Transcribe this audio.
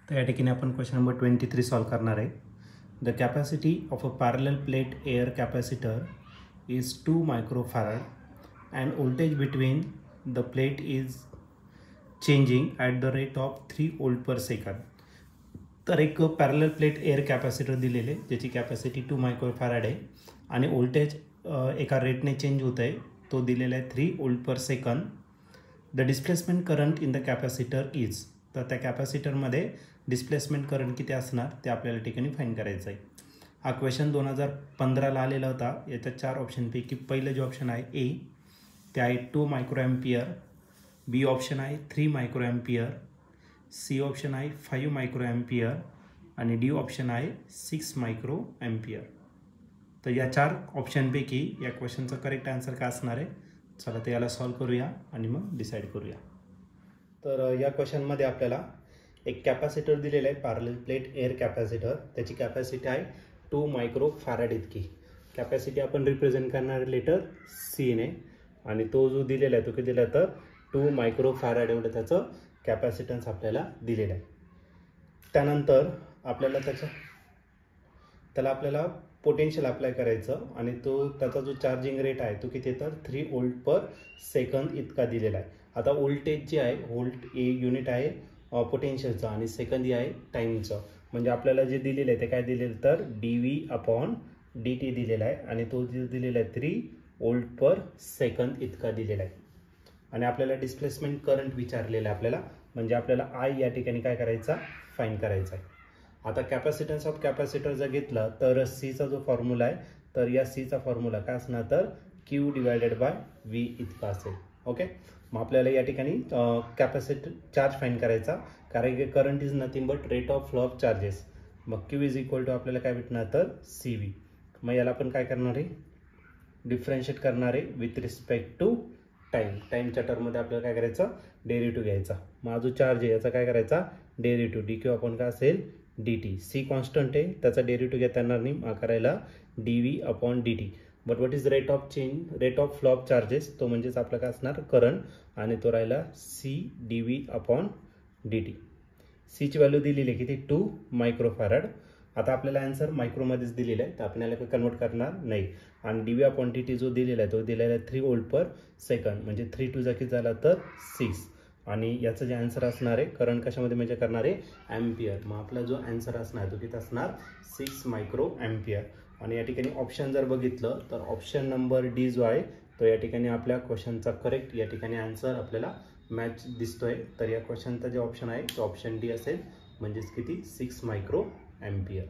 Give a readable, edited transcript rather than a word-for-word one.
तर या ठिकाणी आपण क्वेश्चन नंबर 23 सॉल्व करणार आहे. The capacity of a parallel plate air capacitor is 2 microfarad and voltage between the plate is changing at the rate of 3 volt per second. तर एक parallel plate air capacitor दिलेले ज्याची capacity 2 microfarad आहे आणि voltage एका रेटने change होत आहे, तो दिलेला आहे 3 volt per second. The displacement current in the capacitor is, तर त्या कॅपॅसिटरमध्ये डिस्प्लेसमेंट करंट किती असणार ते आपल्याला ठिकाणी फाईंड करायचं आहे. हा क्वेश्चन 2015ला आलेला होता. याच्या 4 ऑप्शनपैकी पहिलं जे ऑप्शन आहे ए ते आहे 2 मायक्रो ॲम्पियर, बी ऑप्शन आहे 3 मायक्रो ॲम्पियर, सी ऑप्शन आहे 5 मायक्रो ॲम्पियर आणि डी ऑप्शन आहे 6 मायक्रो ॲम्पियर. तर या 4 ऑप्शनपैकी या क्वेश्चनचा करेक्ट आन्सर काय असणार आहे? चला तर याला सॉल्व करूया आणि मग डिसाईड करूया. तर या क्वेश्चनमध्ये आपल्याला एक कॅपॅसिटर दिलेला आहे, पॅरलल प्लेट एअर कॅपॅसिटर. त्याची कॅपॅसिटी आहे 2 मायक्रो फॅरड इतकी. कॅपॅसिटी आपण रिप्रेझेंट करणारे लेटर सी ने आणि तो जो दिलेला आहे तो किती दिला तर 2 मायक्रो फॅरड एवढं त्याचं कॅपॅसिटन्स आपल्याला दिलेलं आहे. त्यानंतर आपल्याला त्याला आपल्याला पोटेन्शियल अप्लाय करायचं आणि त्याचा जो चार्जिंग रेट आहे तो किती तर 3 वोल्ट पर सेकंद इतका दिलेला आहे. आता व्होल्टेज जे आहे, व्होल्ट ए युनिट आहे पोटेन्शियलचं आणि सेकंद आहे टाईमचं. म्हणजे आपल्याला जे दिलेलं आहे ते काय दिलेलं तर dv/dt दिलेला आहे आणि तो जे दिलेला आहे 3 वोल्ट पर सेकंद इतका दिलेला आहे. आणि आपल्याला डिस्प्लेसमेंट करंट विचारलेला आहे आपल्याला, म्हणजे आपल्याला आय या ठिकाणी काय करायचा फाईंड करायचा आहे. आता कॅपॅसिटन्स ऑफ कॅपॅसिटर जर घेतला तर सीचा जो फॉर्म्युला आहे तर या सीचा फॉर्म्युला काय असणार तर Q/V इतका असेल. ओके, मग आपल्याला या ठिकाणी कॅपॅसिटर चार्ज फाईंड करायचा, कारण की current is nothing but rate of flow of charges. मग Q इज इक्वल टू आपल्याला काय भेटणार तर CV. मग याला आपण काय करणार आहे डिफरन्शिएट करणार आहे विथ रिस्पेक्ट टू टाईम. टाईमच्या टर्ममध्ये आपल्याला काय करायचं डेरिव्हेटिव्ह घ्यायचा. मग जो चार्ज आहे याचा काय करायचा डेरिव्हेटिव्ह dq आपण काय असेल dt. सी कॉन्स्टंट आहे त्याचा डेरिव्हेटिव्ह घेता येणार नाही, मग करायला dv/dt. But what is rate of change, rate of flow of charges, तो म्हणजेच आपलं काय असणार करंट आणि तो राहिला c dv/dt. सीची व्हॅल्यू दिलेली आहे किती 2 मायक्रोफॅरड. आता आपल्याला आन्सर मायक्रोमध्येच दिलेला आहे तर आपल्याला कन्वर्ट करणार नाही. आणि dv/dt जो दिलेला आहे तो दिलेला आहे 3 वोल्ट पर सेकंड, म्हणजे 3 टू किती झाला तर 6. आणि याचं जे आन्सर असणार आहे करंट कशामध्ये मेजर करणार आहे ॲम्पियर. मग आपला जो आन्सर असणार तो किती असणार 6 मायक्रो ॲम्पियर. आणि या ठिकाणी ऑप्शन जर बघितलं तर ऑप्शन नंबर डी जो आहे तो या ठिकाणी आपल्या क्वेश्चनचा करेक्ट या ठिकाणी आन्सर आपल्याला मॅच दिसतोय. तर या क्वेश्चनचा जे ऑप्शन आहे तो ऑप्शन डी असेल, म्हणजेच किती 6 मायक्रो ॲम्पियर.